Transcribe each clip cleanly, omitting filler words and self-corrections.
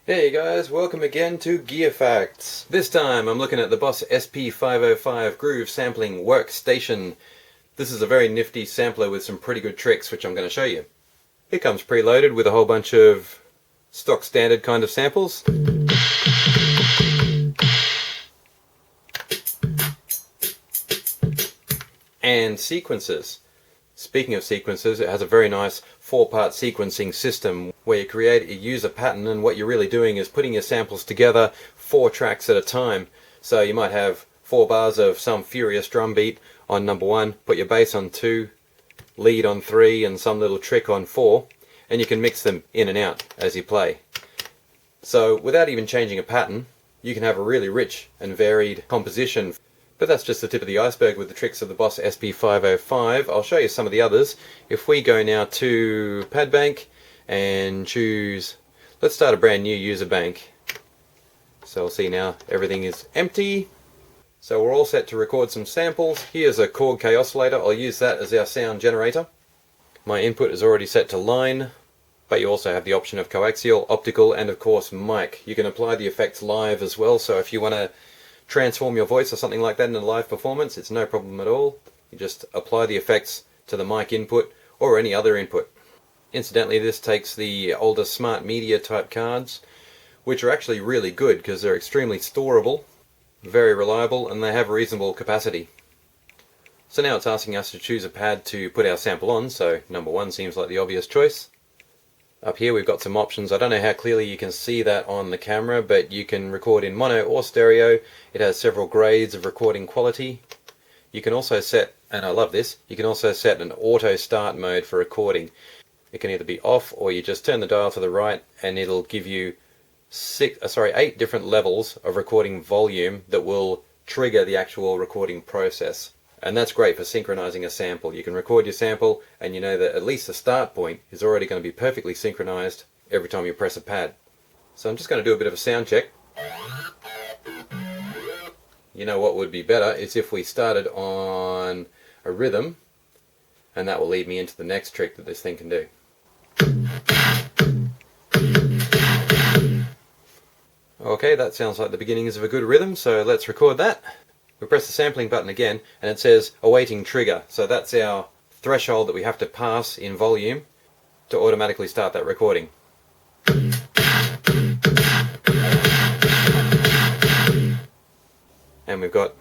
Hey guys, welcome again to Gearfacts. This time I'm looking at the Boss SP-505 Groove Sampling Workstation. This is a very nifty sampler with some pretty good tricks which I'm going to show you. It comes preloaded with a whole bunch of stock standard kind of samples. And sequences. Speaking of sequences, it has a very nice 4-part sequencing system where you use a pattern, and what you're really doing is putting your samples together 4 tracks at a time. So you might have 4 bars of some furious drum beat on number 1, put your bass on 2, lead on 3, and some little trick on 4, and you can mix them in and out as you play. So without even changing a pattern, you can have a really rich and varied composition. But that's just the tip of the iceberg with the tricks of the Boss SP-505. I'll show you some of the others. If we go now to Pad Bank and choose, let's start a brand new user bank. So we'll see now everything is empty. So we're all set to record some samples. Here's a Korg K oscillator. I'll use that as our sound generator. My input is already set to line, but you also have the option of coaxial, optical, and of course mic. You can apply the effects live as well, so if you want to transform your voice or something like that in a live performance, it's no problem at all. You just apply the effects to the mic input or any other input. Incidentally, this takes the older smart media type cards, which are actually really good because they're extremely storable, very reliable, and they have reasonable capacity. So now it's asking us to choose a pad to put our sample on, so number 1 seems like the obvious choice. Up here we've got some options. I don't know how clearly you can see that on the camera, but you can record in mono or stereo. It has several grades of recording quality. You can also set, and I love this, you can also set an auto start mode for recording. It can either be off, or you just turn the dial to the right and it'll give you 8 different levels of recording volume that will trigger the actual recording process. And that's great for synchronizing a sample. You can record your sample and you know that at least the start point is already going to be perfectly synchronized every time you press a pad. So I'm just going to do a bit of a sound check. You know what would be better is if we started on a rhythm, and that will lead me into the next trick that this thing can do. Okay, that sounds like the beginnings of a good rhythm, so let's record that. We press the sampling button again and it says awaiting trigger, so that's our threshold that we have to pass in volume to automatically start that recording. And we've got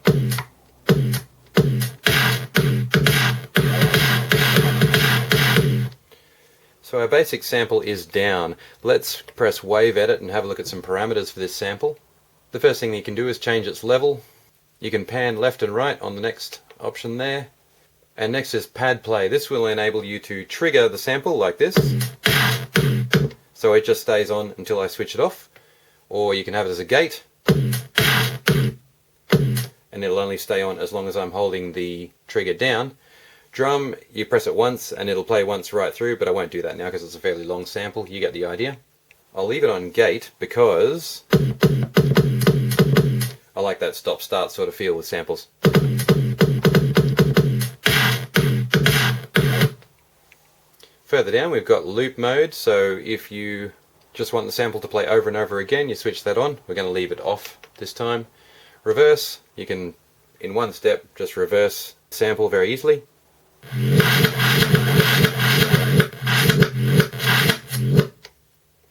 so our basic sample is down. Let's press wave edit and have a look at some parameters for this sample. The first thing you can do is change its level. You can pan left and right on the next option there. And next is pad play. This will enable you to trigger the sample like this, so it just stays on until I switch it off. Or you can have it as a gate, and it'll only stay on as long as I'm holding the trigger down. Drum, you press it once and it'll play once right through, but I won't do that now because it's a fairly long sample. You get the idea. I'll leave it on gate because I like that stop-start sort of feel with samples. Further down we've got loop mode, so if you just want the sample to play over and over again, you switch that on. We're going to leave it off this time. Reverse, you can in one step just reverse the sample very easily.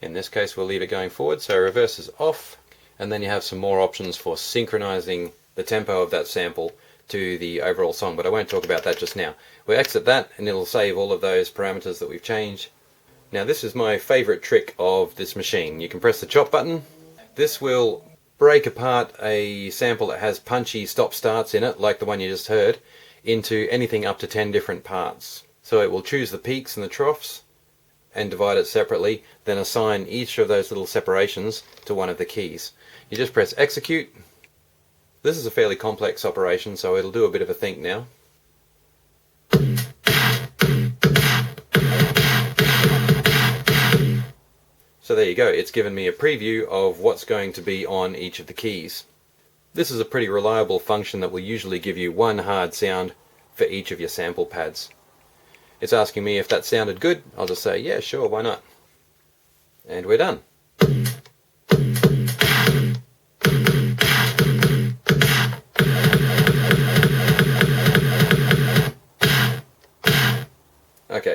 In this case we'll leave it going forward, so reverse is off. And then you have some more options for synchronizing the tempo of that sample to the overall song, but I won't talk about that just now. We'll exit that and it'll save all of those parameters that we've changed. Now this is my favorite trick of this machine. You can press the chop button. This will break apart a sample that has punchy stop starts in it, like the one you just heard, into anything up to 10 different parts. So it will choose the peaks and the troughs and divide it separately, then assign each of those little separations to one of the keys. You just press execute. This is a fairly complex operation, so it'll do a bit of a think now. So there you go, it's given me a preview of what's going to be on each of the keys. This is a pretty reliable function that will usually give you one hard sound for each of your sample pads. It's asking me if that sounded good. I'll just say, yeah, sure, why not? And we're done.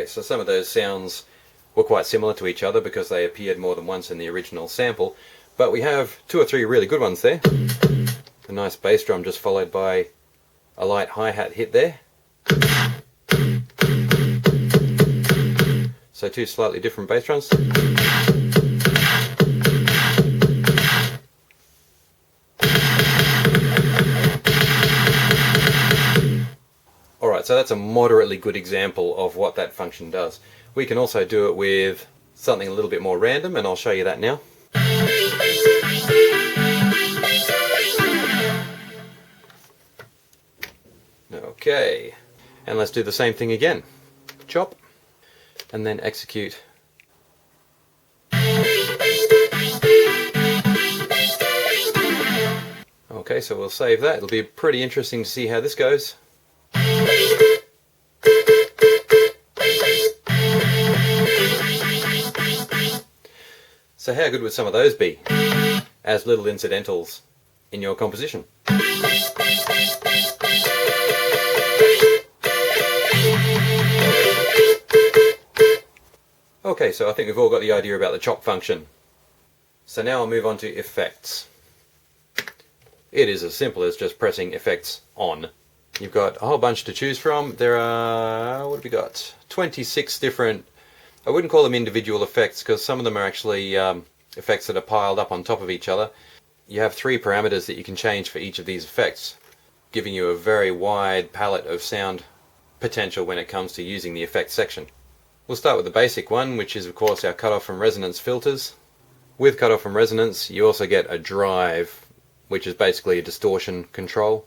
so some of those sounds were quite similar to each other because they appeared more than once in the original sample, but we have 2 or 3 really good ones there. A nice bass drum just followed by a light hi-hat hit there. So 2 slightly different bass drums. Alright, so that's a moderately good example of what that function does. We can also do it with something a little bit more random, and I'll show you that now. Okay, and let's do the same thing again. Chop, and then execute. Okay, so we'll save that. It'll be pretty interesting to see how this goes. So how good would some of those be as little incidentals in your composition? Okay, so I think we've all got the idea about the chop function. So now I'll move on to effects. It is as simple as just pressing effects on. You've got a whole bunch to choose from. There are, what have we got? 26 different, I wouldn't call them individual effects because some of them are actually effects that are piled up on top of each other. You have 3 parameters that you can change for each of these effects, giving you a very wide palette of sound potential when it comes to using the effects section. We'll start with the basic one, which is of course our cutoff and resonance filters. With cutoff and resonance you also get a drive, which is basically a distortion control.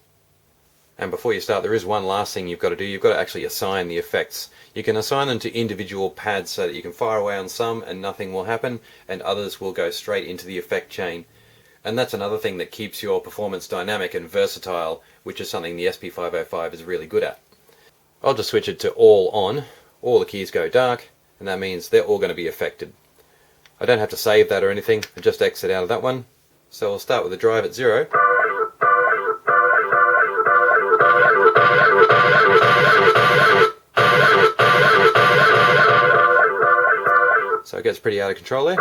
And before you start, there is one last thing you've got to do. You've got to actually assign the effects. You can assign them to individual pads so that you can fire away on some and nothing will happen, and others will go straight into the effect chain. And that's another thing that keeps your performance dynamic and versatile, which is something the SP-505 is really good at. I'll just switch it to all on. All the keys go dark, and that means they're all going to be affected. I don't have to save that or anything. I just exit out of that one. So we'll start with the drive at 0. So it gets pretty out of control there.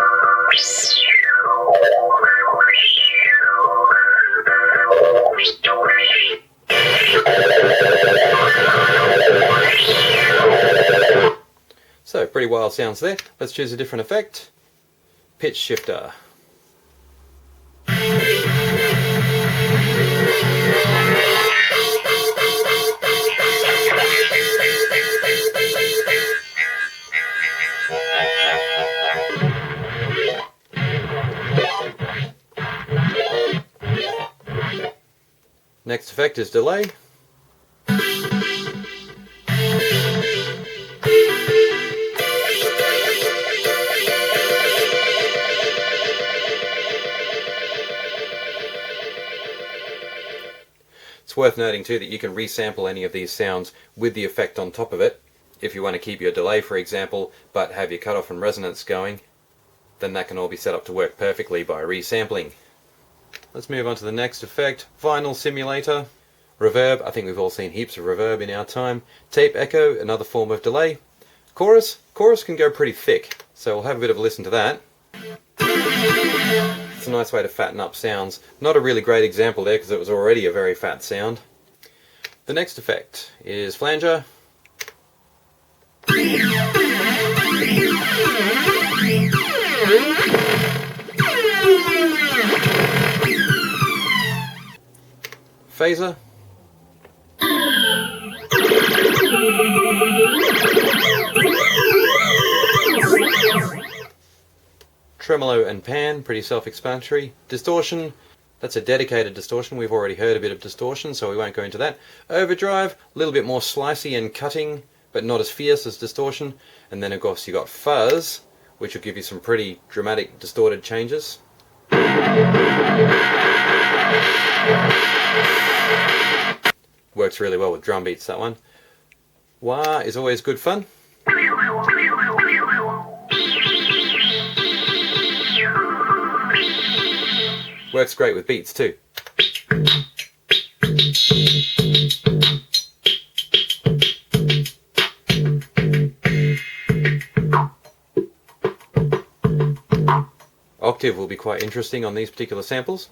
So pretty wild sounds there. Let's choose a different effect. Pitch shifter. Next effect is delay. It's worth noting too that you can resample any of these sounds with the effect on top of it. If you want to keep your delay, for example, but have your cutoff and resonance going, then that can all be set up to work perfectly by resampling. Let's move on to the next effect, vinyl simulator. Reverb, I think we've all seen heaps of reverb in our time. Tape echo, another form of delay. Chorus can go pretty thick, so we'll have a bit of a listen to that. It's a nice way to fatten up sounds. Not a really great example there because it was already a very fat sound. The next effect is flanger. Phaser. Tremolo and pan, pretty self-explanatory. Distortion, that's a dedicated distortion. We've already heard a bit of distortion, so we won't go into that. Overdrive, a little bit more slicey and cutting, but not as fierce as distortion. And then of course you got fuzz, which will give you some pretty dramatic distorted changes. Works really well with drum beats, that one. Wah is always good fun. Works great with beats too. octave will be quite interesting on these particular samples.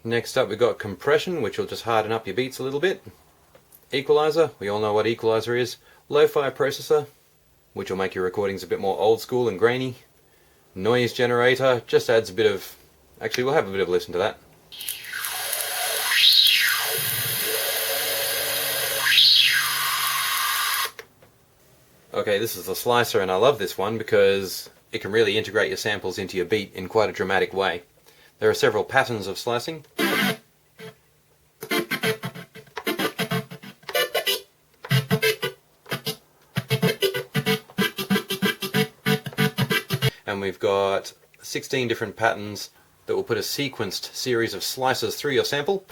Next up we've got compression, which will just harden up your beats a little bit. Equalizer, we all know what equalizer is. Lo-fi processor, which will make your recordings a bit more old school and grainy. Noise generator, just adds a bit of... Actually, we'll have a bit of a listen to that. Okay, this is the slicer, and I love this one because it can really integrate your samples into your beat in quite a dramatic way. There are several patterns of slicing. And we've got 16 different patterns that will put a sequenced series of slices through your sample.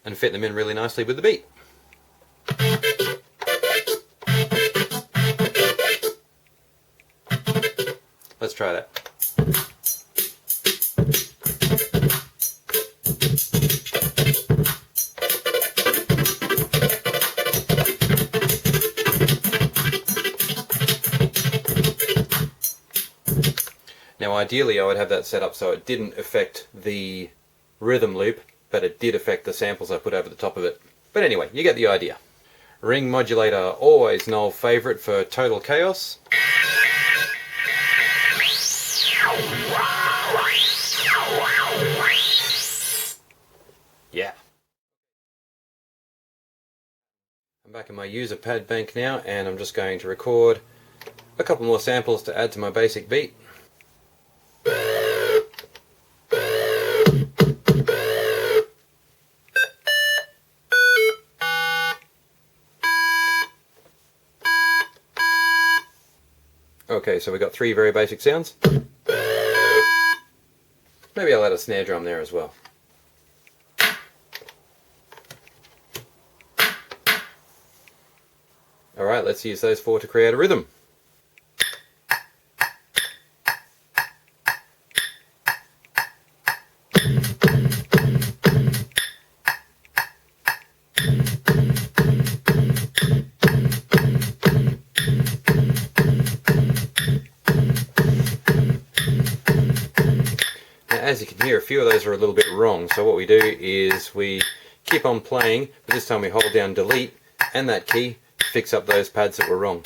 And fit them in really nicely with the beat. Let's try that. Now ideally I would have that set up so it didn't affect the rhythm loop, but it did affect the samples I put over the top of it. But anyway, you get the idea. Ring modulator, always an old favourite for total chaos. Yeah. I'm back in my user pad bank now, and I'm just going to record a couple more samples to add to my basic beat. Okay, so we've got 3 very basic sounds. Maybe I'll add a snare drum there as well. Alright, let's use those 4 to create a rhythm. As you can hear, a few of those are a little bit wrong, so what we do is we keep on playing, but this time we hold down delete and that key to fix up those pads that were wrong.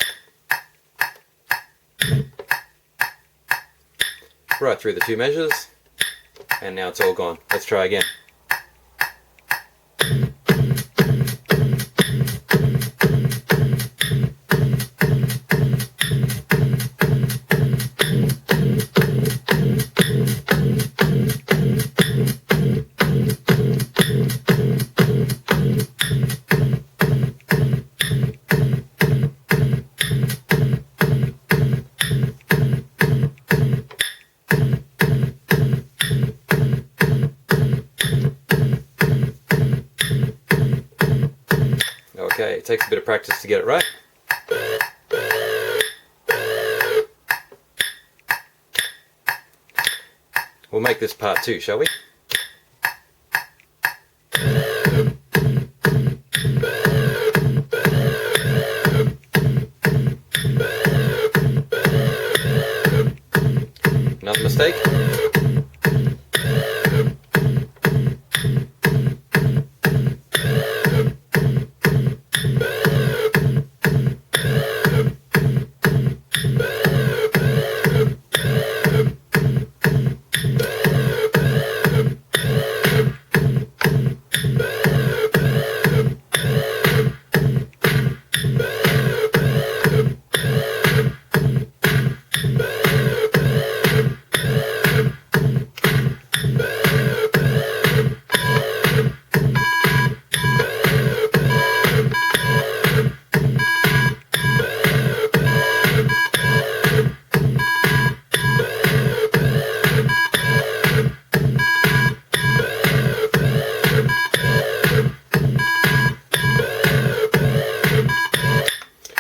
Right through the 2 measures, and now it's all gone. Let's try again. Okay, it takes a bit of practice to get it right. We'll make this part 2, shall we? Another mistake.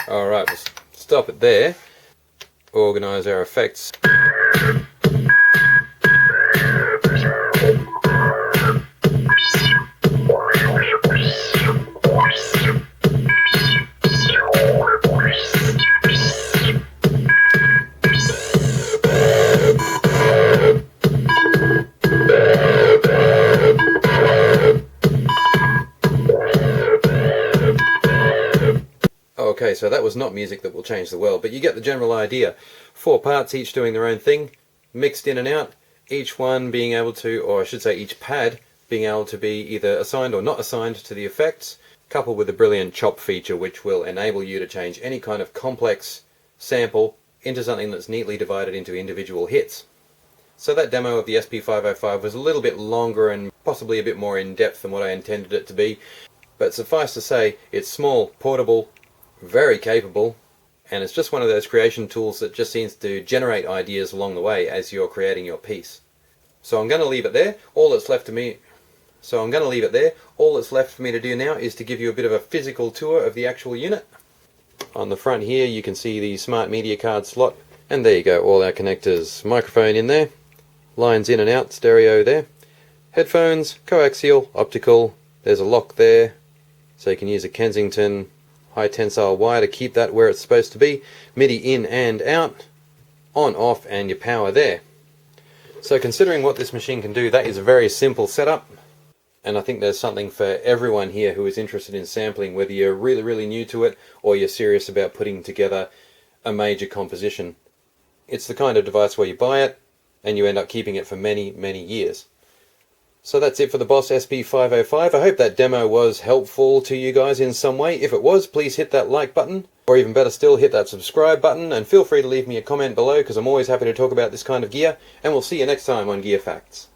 Alright, we'll stop it there. Organise our effects. so that was not music that will change the world, but you get the general idea. 4 parts, each doing their own thing, mixed in and out, each one being able to, or I should say each pad, being able to be either assigned or not assigned to the effects, coupled with a brilliant chop feature which will enable you to change any kind of complex sample into something that's neatly divided into individual hits. So that demo of the SP-505 was a little bit longer and possibly a bit more in depth than what I intended it to be, but suffice to say, it's small, portable, very capable, and it's just one of those creation tools that just seems to generate ideas along the way as you're creating your piece. So I'm going to leave it there. All that's left for me to do now is to give you a bit of a physical tour of the actual unit. On the front here you can see the smart media card slot, and there you go, all our connectors. Microphone in there, lines in and out, stereo there, headphones, coaxial, optical, there's a lock there, so you can use a Kensington high tensile wire to keep that where it's supposed to be, MIDI in and out, on, off, and your power there. So considering what this machine can do, that is a very simple setup, and I think there's something for everyone here who is interested in sampling, whether you're really new to it or you're serious about putting together a major composition. It's the kind of device where you buy it and you end up keeping it for many years. So that's it for the Boss SP-505. I hope that demo was helpful to you guys in some way. If it was, please hit that like button, or even better still, hit that subscribe button, and feel free to leave me a comment below because I'm always happy to talk about this kind of gear, and we'll see you next time on Gearfacts.